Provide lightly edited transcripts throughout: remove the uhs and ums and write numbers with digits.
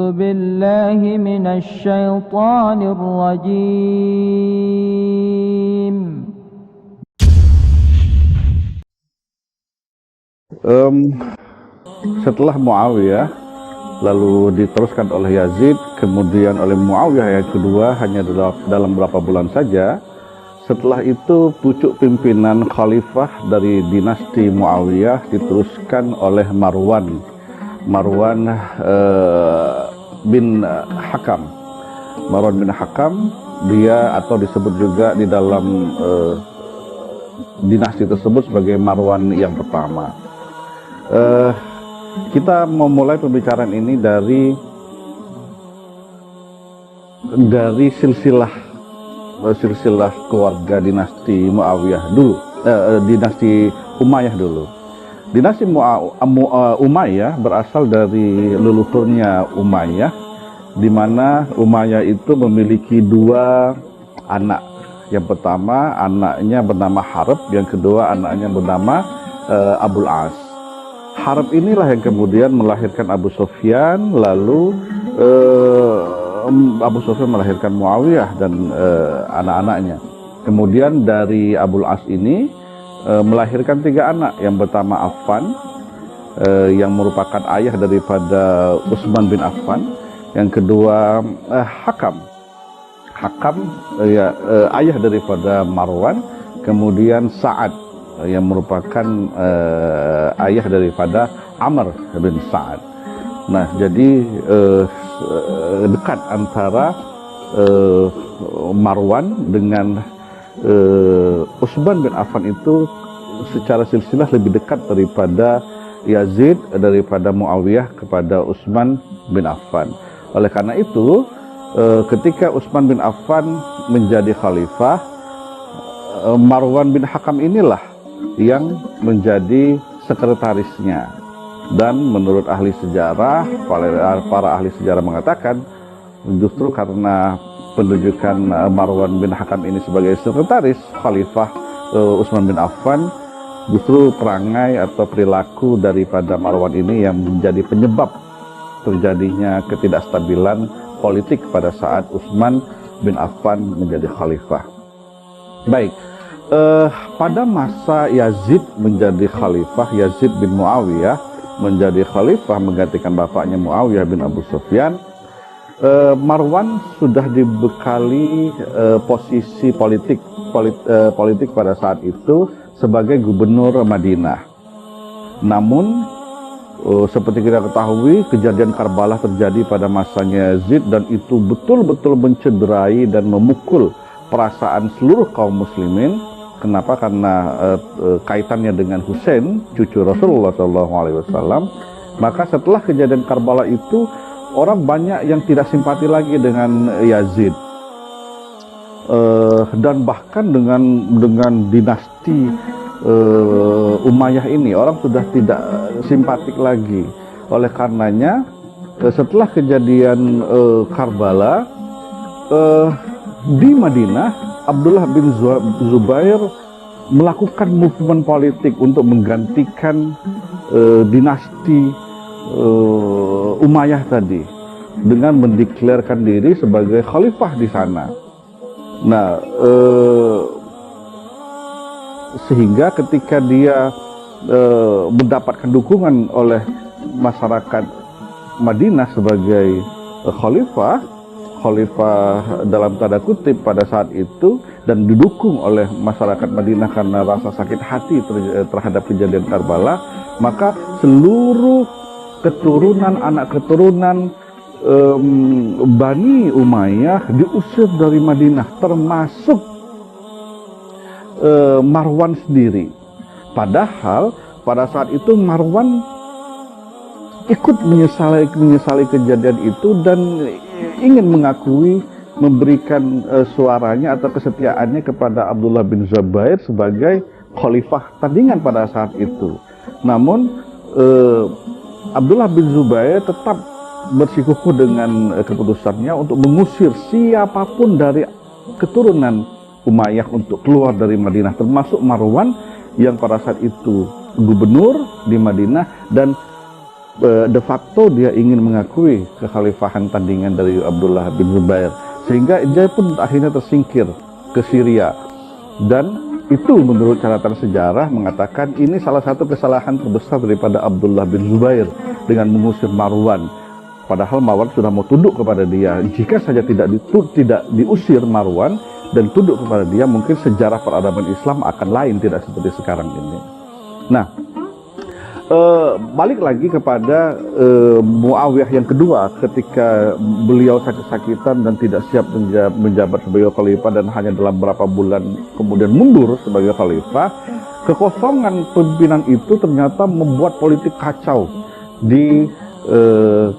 أعوذ بالله من الشيطان الرجيم. Setelah Muawiyah lalu diteruskan oleh Yazid, kemudian oleh Muawiyah yang kedua hanya dalam beberapa bulan saja. Setelah itu pucuk pimpinan khalifah dari dinasti Muawiyah diteruskan oleh Marwan bin Hakam. Marwan bin Hakam, dia atau disebut juga di dalam dinasti tersebut sebagai Marwan yang pertama. Kita memulai pembicaraan ini dari silsilah keluarga dinasti Muawiyah dulu, dinasti Umayyah dulu. Dinasti Umayyah berasal dari leluhurnya Umayyah, di mana Umayyah itu memiliki dua anak. Yang pertama anaknya bernama Harb, yang kedua anaknya bernama Abul As. Harb inilah yang kemudian melahirkan Abu Sufyan, lalu Abu Sufyan melahirkan Muawiyah dan anak-anaknya. Kemudian dari Abul As ini melahirkan tiga anak. Yang pertama Affan, yang merupakan ayah daripada Utsman bin Affan. Yang kedua Hakam, ayah daripada Marwan. Kemudian Sa'ad, yang merupakan ayah daripada Amr bin Sa'ad. Nah, jadi dekat antara Marwan dengan Utsman bin Affan itu secara silsilah lebih dekat daripada Yazid, daripada Muawiyah kepada Utsman bin Affan. Oleh karena itu, ketika Utsman bin Affan menjadi khalifah, Marwan bin Hakam inilah yang menjadi sekretarisnya. Dan menurut ahli sejarah, para ahli sejarah mengatakan justru karena penunjukan Marwan bin Hakam ini sebagai sekretaris khalifah Utsman bin Affan, justru perangai atau perilaku daripada Marwan ini yang menjadi penyebab terjadinya ketidakstabilan politik pada saat Utsman bin Affan menjadi khalifah. Baik, pada masa Yazid menjadi khalifah, Yazid bin Muawiyah menjadi khalifah menggantikan bapaknya Muawiyah bin Abu Sufyan, Marwan sudah dibekali posisi politik pada saat itu sebagai gubernur Madinah. Namun seperti kita ketahui, kejadian Karbala terjadi pada masanya Yazid, dan itu betul-betul mencederai dan memukul perasaan seluruh kaum muslimin. Kenapa? Karena kaitannya dengan Husain, cucu Rasulullah SAW. Maka setelah kejadian Karbala itu, orang banyak yang tidak simpati lagi dengan Yazid, dan bahkan dengan dinasti Umayyah ini orang sudah tidak simpatik lagi. Oleh karenanya, setelah kejadian Karbala di Madinah, Abdullah bin Zubair melakukan movement politik untuk menggantikan dinasti Umayyah tadi dengan mendeklarasikan diri sebagai khalifah di sana. Nah, sehingga ketika dia mendapatkan dukungan oleh masyarakat Madinah sebagai khalifah dalam tanda kutip pada saat itu, dan didukung oleh masyarakat Madinah karena rasa sakit hati terhadap kejadian Karbala, maka seluruh anak keturunan Bani Umayyah diusir dari Madinah, termasuk Marwan sendiri. Padahal pada saat itu Marwan ikut menyesali kejadian itu dan ingin mengakui, memberikan suaranya atau kesetiaannya kepada Abdullah bin Zubair sebagai khalifah tandingan pada saat itu. Namun Abdullah bin Zubair tetap bersikukuh dengan keputusannya untuk mengusir siapapun dari keturunan Umayyah untuk keluar dari Madinah, termasuk Marwan yang pada saat itu gubernur di Madinah, dan de facto dia ingin mengakui kekhalifahan tandingan dari Abdullah bin Zubair, sehingga dia pun akhirnya tersingkir ke Syria. Dan itu menurut catatan sejarah mengatakan ini salah satu kesalahan terbesar daripada Abdullah bin Zubair dengan mengusir Marwan. Padahal Marwan sudah mau tunduk kepada dia. Jika saja tidak diusir Marwan dan tunduk kepada dia, mungkin sejarah peradaban Islam akan lain, tidak seperti sekarang ini. Nah, balik lagi kepada Muawiyah yang kedua, ketika beliau sakit-sakitan dan tidak siap menjabat sebagai khalifah dan hanya dalam beberapa bulan kemudian mundur sebagai khalifah, kekosongan pimpinan itu ternyata membuat politik kacau di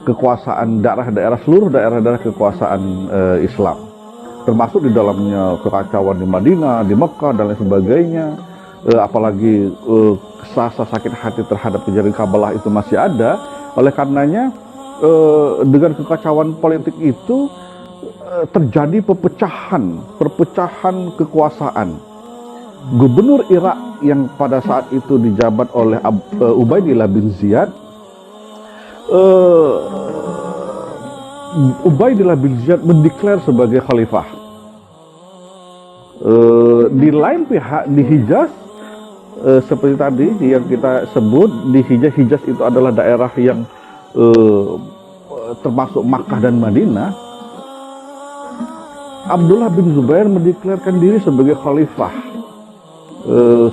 kekuasaan daerah-daerah, seluruh daerah-daerah kekuasaan Islam, termasuk di dalamnya kekacauan di Madinah, di Mekah dan lain sebagainya. Apalagi rasa sakit hati terhadap kejadian Kabalah itu masih ada. Oleh karenanya dengan kekacauan politik itu terjadi perpecahan kekuasaan. Gubernur Irak yang pada saat itu dijabat oleh Ubaidillah bin Ziyad, Ubaidillah bin Ziyad mendeklar sebagai khalifah. Di lain pihak di Hijaz, seperti tadi yang kita sebut, di Hijaz itu adalah daerah yang termasuk Makkah dan Madinah. Abdullah bin Zubair mendeklarkan diri sebagai khalifah,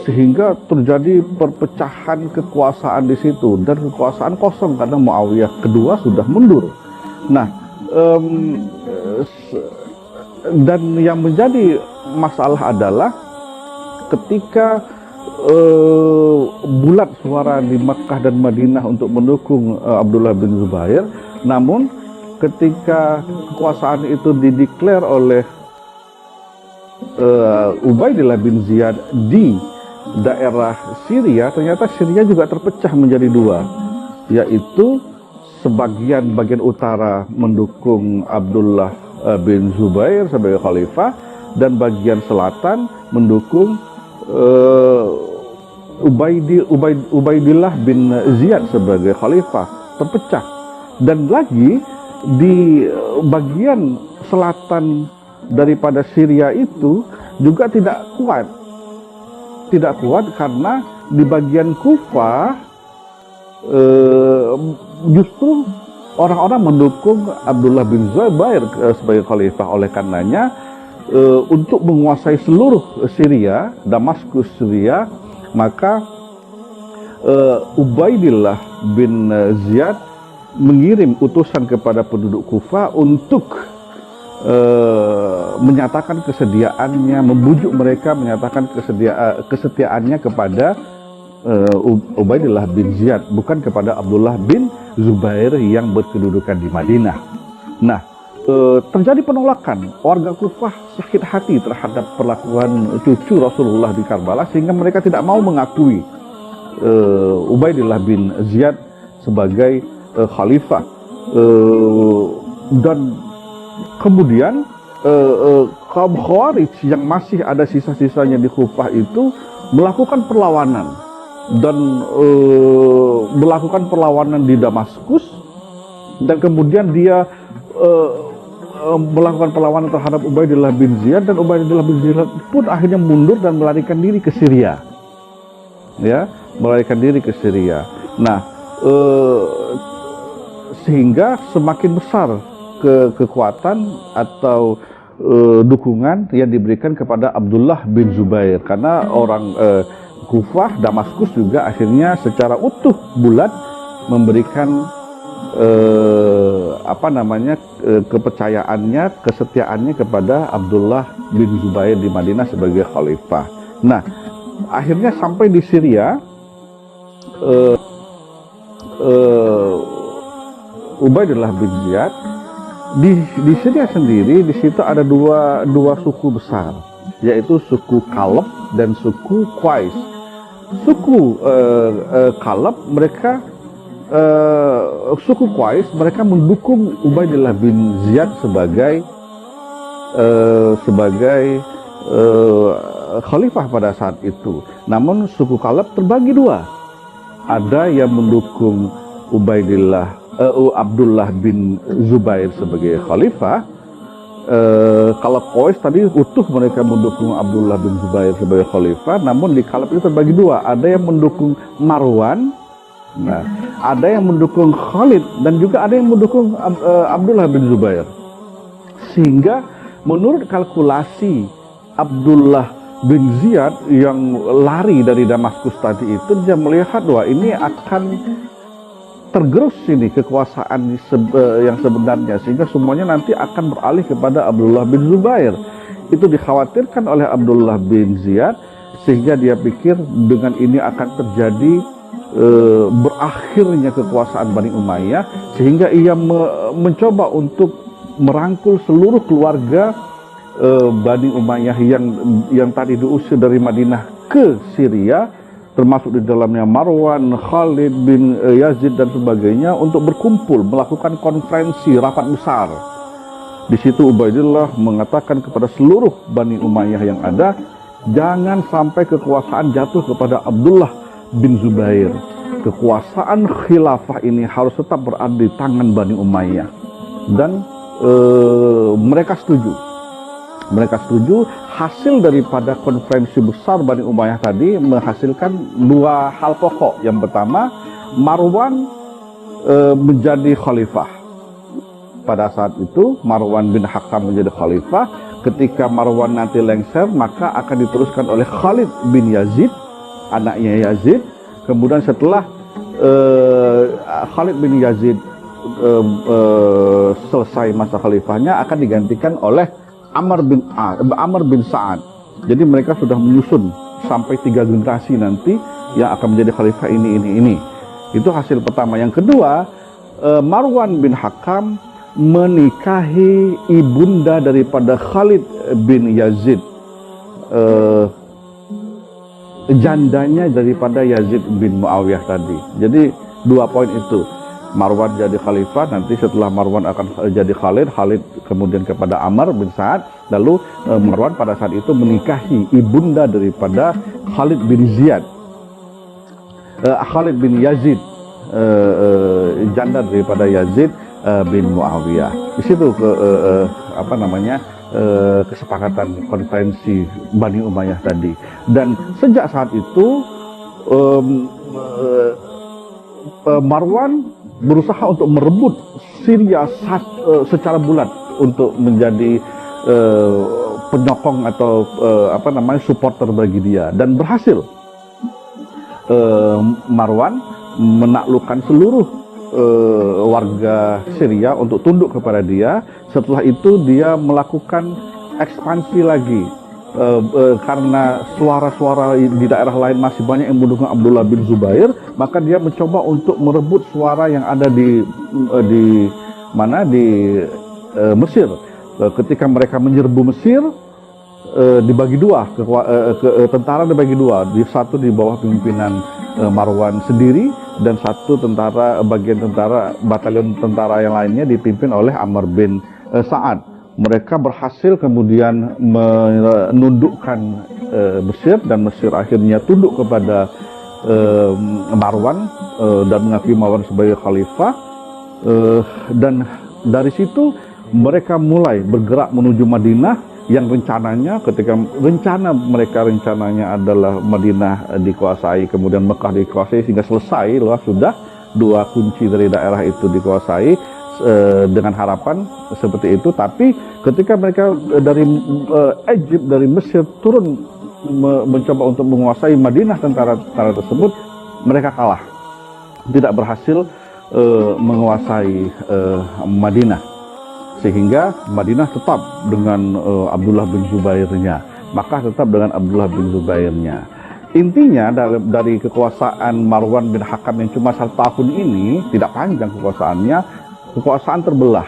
sehingga terjadi perpecahan kekuasaan di situ dan kekuasaan kosong karena Muawiyah kedua sudah mundur. Nah, dan yang menjadi masalah adalah ketika bulat suara di Makkah dan Madinah untuk mendukung Abdullah bin Zubair, namun ketika kekuasaan itu dideklar oleh Ubaidillah bin Ziyad di daerah Syria, ternyata Syria juga terpecah menjadi dua, yaitu bagian utara mendukung Abdullah bin Zubair sebagai khalifah dan bagian selatan mendukung Ubaidillah bin Ziyad sebagai khalifah, terpecah. Dan lagi di bagian selatan daripada Syria itu juga tidak kuat karena di bagian Kufah justru orang-orang mendukung Abdullah bin Zubair sebagai khalifah. Oleh karenanya untuk menguasai seluruh Syria, Damaskus Syria, maka Ubaidillah bin Ziyad mengirim utusan kepada penduduk Kufah untuk menyatakan kesediaannya, membujuk mereka menyatakan kesetiaannya kepada Ubaidillah bin Ziyad, bukan kepada Abdullah bin Zubair yang berkedudukan di Madinah. Nah, terjadi penolakan. Warga Kufah sakit hati terhadap perlakuan cucu Rasulullah di Karbala, sehingga mereka tidak mau mengakui Ubaidillah bin Ziyad sebagai khalifah. Dan kemudian kaum Khawarij yang masih ada sisa-sisanya di Kufah itu melakukan perlawanan dan melakukan perlawanan di Damaskus, dan kemudian dia melakukan perlawanan terhadap Ubaidillah bin Ziyad, dan Ubaidillah bin Ziyad pun akhirnya mundur dan melarikan diri ke Syria, ya, melarikan diri ke Syria. Nah, sehingga semakin besar kekuatan atau dukungan yang diberikan kepada Abdullah bin Zubair, karena orang Kufah, Damaskus juga akhirnya secara utuh bulat memberikan kepercayaannya, kesetiaannya kepada Abdullah bin Zubair di Madinah sebagai khalifah. Nah, akhirnya sampai di Syria, Ubaidillah bin Ziyad di Syria sendiri, di situ ada dua suku besar, yaitu suku Kalab dan suku Qais. Suku Kalab mereka suku Qais mereka mendukung Ubaidillah bin Ziyad sebagai khalifah pada saat itu. Namun suku Kalab terbagi dua. Ada yang mendukung Abdullah bin Zubair sebagai khalifah. Kalau Quraisy tadi utuh mereka mendukung Abdullah bin Zubair sebagai khalifah, namun di Kalab itu terbagi dua, ada yang mendukung Marwan, nah, ada yang mendukung Khalid, dan juga ada yang mendukung Abdullah bin Zubair. Sehingga menurut kalkulasi Abdullah bin Ziyad yang lari dari Damaskus tadi itu, dia melihat bahwa ini akan tergerus ini kekuasaan yang sebenarnya, sehingga semuanya nanti akan beralih kepada Abdullah bin Zubair. Itu dikhawatirkan oleh Abdullah bin Ziyad, sehingga dia pikir dengan ini akan terjadi berakhirnya kekuasaan Bani Umayyah, sehingga ia mencoba untuk merangkul seluruh keluarga Bani Umayyah yang tadi diusir dari Madinah ke Syria, termasuk di dalamnya Marwan, Khalid bin Yazid dan sebagainya, untuk berkumpul melakukan konferensi rapat besar. Di situ Ubaidillah mengatakan kepada seluruh Bani Umayyah yang ada, jangan sampai kekuasaan jatuh kepada Abdullah bin Zubair. Kekuasaan khilafah ini harus tetap berada di tangan Bani Umayyah. Dan mereka setuju. Mereka setuju. Hasil daripada konferensi besar Bani Umayyah tadi menghasilkan dua hal pokok. Yang pertama, Marwan menjadi khalifah. Pada saat itu Marwan bin Hakam menjadi khalifah. Ketika Marwan nanti lengser, maka akan diteruskan oleh Khalid bin Yazid, anaknya Yazid. Kemudian setelah Khalid bin Yazid selesai masa khalifahnya, akan digantikan oleh Amr bin Sa'ad. Jadi mereka sudah menyusun sampai 3 generasi nanti yang akan menjadi khalifah ini. Itu hasil pertama. Yang kedua, Marwan bin Hakam menikahi ibunda daripada Khalid bin Yazid, jandanya daripada Yazid bin Muawiyah tadi. Jadi 2 poin itu. Marwan jadi khalifah, nanti setelah Marwan akan jadi Khalid kemudian kepada Amr bin Sa'ad, lalu Marwan pada saat itu menikahi ibunda daripada Khalid bin Yazid, janda daripada Yazid bin Muawiyah. Di situ kesepakatan konferensi Bani Umayyah tadi. Dan sejak saat itu Marwan berusaha untuk merebut Syria secara bulat untuk menjadi penyokong atau supporter bagi dia, dan berhasil. Marwan menaklukkan seluruh warga Syria untuk tunduk kepada dia. Setelah itu dia melakukan ekspansi lagi. Karena suara-suara di daerah lain masih banyak yang mendukung Abdullah bin Zubair, maka dia mencoba untuk merebut suara yang ada di Mesir. Ketika mereka menyerbu Mesir, dibagi dua, tentara dibagi dua, satu di bawah pimpinan Marwan sendiri, dan satu batalion tentara yang lainnya dipimpin oleh Amr bin Sa'ad. Mereka berhasil kemudian menundukkan Mesir, dan Mesir akhirnya tunduk kepada Marwan dan mengakui Marwan sebagai khalifah. Dan dari situ mereka mulai bergerak menuju Madinah, yang rencananya rencananya adalah Madinah dikuasai, kemudian Mekah dikuasai, sehingga selesai sudah 2 kunci dari daerah itu dikuasai. Dengan harapan seperti itu. Tapi ketika mereka dari Egypt, dari Mesir turun mencoba untuk menguasai Madinah, tentara tersebut, mereka kalah, tidak berhasil menguasai Madinah, sehingga Madinah tetap dengan Abdullah bin Zubairnya, Makkah tetap dengan Abdullah bin Zubairnya. Intinya dari kekuasaan Marwan bin Hakam yang cuma 1 tahun ini, tidak panjang kekuasaan terbelah.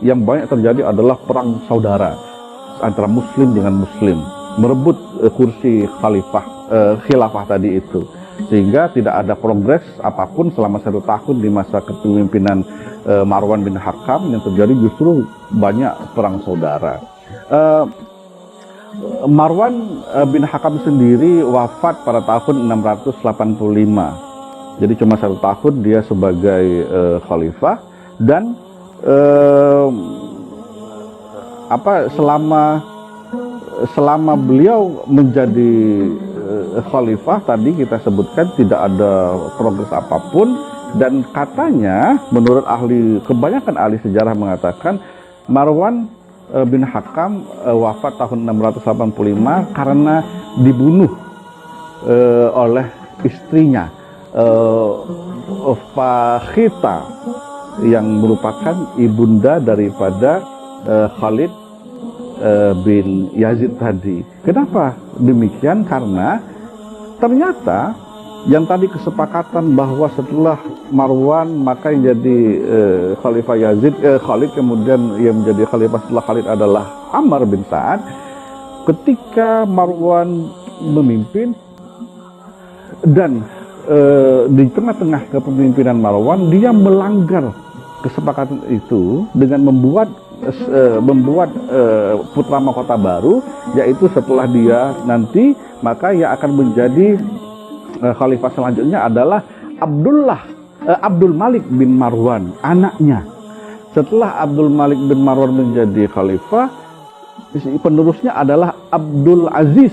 Yang banyak terjadi adalah perang saudara antara Muslim dengan Muslim, merebut kursi khilafah tadi itu, sehingga tidak ada progres apapun selama 1 tahun di masa kepemimpinan Marwan bin Hakam. Yang terjadi justru banyak perang saudara. Marwan bin Hakam sendiri wafat pada tahun 685 Jadi cuma 1 tahun dia sebagai khalifah, dan selama beliau menjadi khalifah tadi kita sebutkan tidak ada progres apapun, dan katanya menurut kebanyakan ahli sejarah mengatakan Marwan bin Hakam wafat tahun 685 karena dibunuh oleh istrinya Fakhita, yang merupakan ibunda daripada Khalid bin Yazid tadi. Kenapa demikian? Karena ternyata yang tadi kesepakatan bahwa setelah Marwan maka yang jadi Khalifah Yazid, Khalid, kemudian yang menjadi khalifah setelah Khalid adalah Amr bin Sa'ad. Ketika Marwan memimpin dan di tengah-tengah kepemimpinan Marwan, dia melanggar kesepakatan itu dengan membuat putra mahkota baru, yaitu setelah dia nanti maka yang akan menjadi khalifah selanjutnya adalah Abdul Malik bin Marwan, anaknya. Setelah Abdul Malik bin Marwan menjadi khalifah, penerusnya adalah Abdul Aziz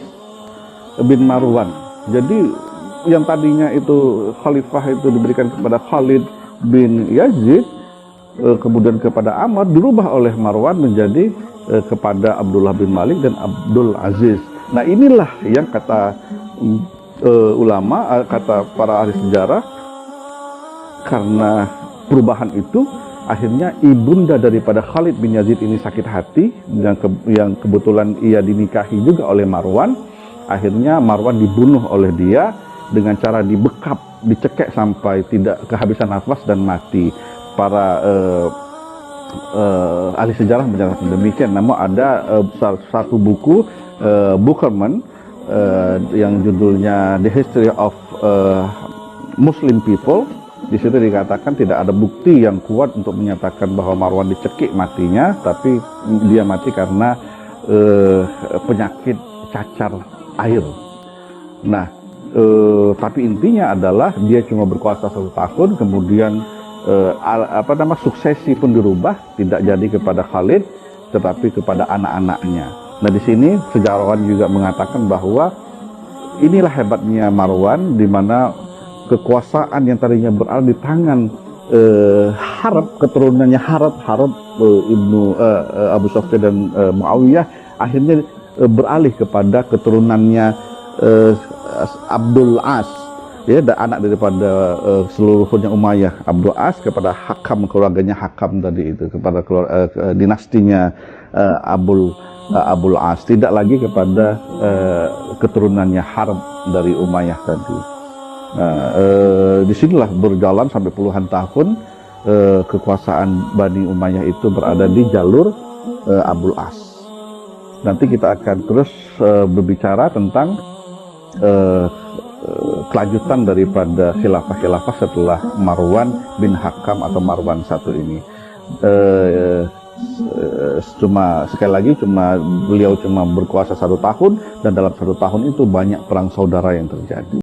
bin Marwan. Jadi yang tadinya itu khalifah itu diberikan kepada Khalid bin Yazid, kemudian kepada Amr, dirubah oleh Marwan menjadi kepada Abdullah bin Malik dan Abdul Aziz. Nah, inilah yang kata ulama, kata para ahli sejarah, karena perubahan itu akhirnya ibunda daripada Khalid bin Yazid ini sakit hati, yang kebetulan ia dinikahi juga oleh Marwan. Akhirnya Marwan dibunuh oleh dia dengan cara dibekap, dicekek sampai tidak kehabisan nafas dan mati. Para ahli sejarah menjelaskan demikian. Namun ada satu buku Bucherman yang judulnya The History of Muslim People. Di situ dikatakan tidak ada bukti yang kuat untuk menyatakan bahwa Marwan dicekik matinya, tapi dia mati karena penyakit cacar air. Nah, tapi intinya adalah dia cuma berkuasa 1 tahun, kemudian suksesi pun dirubah, tidak jadi kepada Khalid tetapi kepada anak-anaknya. Nah, di sini sejarawan juga mengatakan bahwa inilah hebatnya Marwan, di mana kekuasaan yang tadinya berada di tangan Harb, keturunannya Harb ibnu Abu Sufyan dan Muawiyah, akhirnya beralih kepada keturunannya Abdul As, ya, anak daripada seluruhnya Umayyah. Abdul As kepada Hakam, keluarganya Hakam tadi itu, kepada dinastinya Abul As, tidak lagi kepada keturunannya Harb dari Umayyah tadi. Disinilah berjalan sampai puluhan tahun kekuasaan Bani Umayyah itu berada di jalur Abul As. Nanti kita akan terus berbicara tentang kelanjutan daripada khilafah setelah Marwan bin Hakam atau Marwan I ini. Beliau cuma berkuasa 1 tahun, dan dalam 1 tahun itu banyak perang saudara yang terjadi.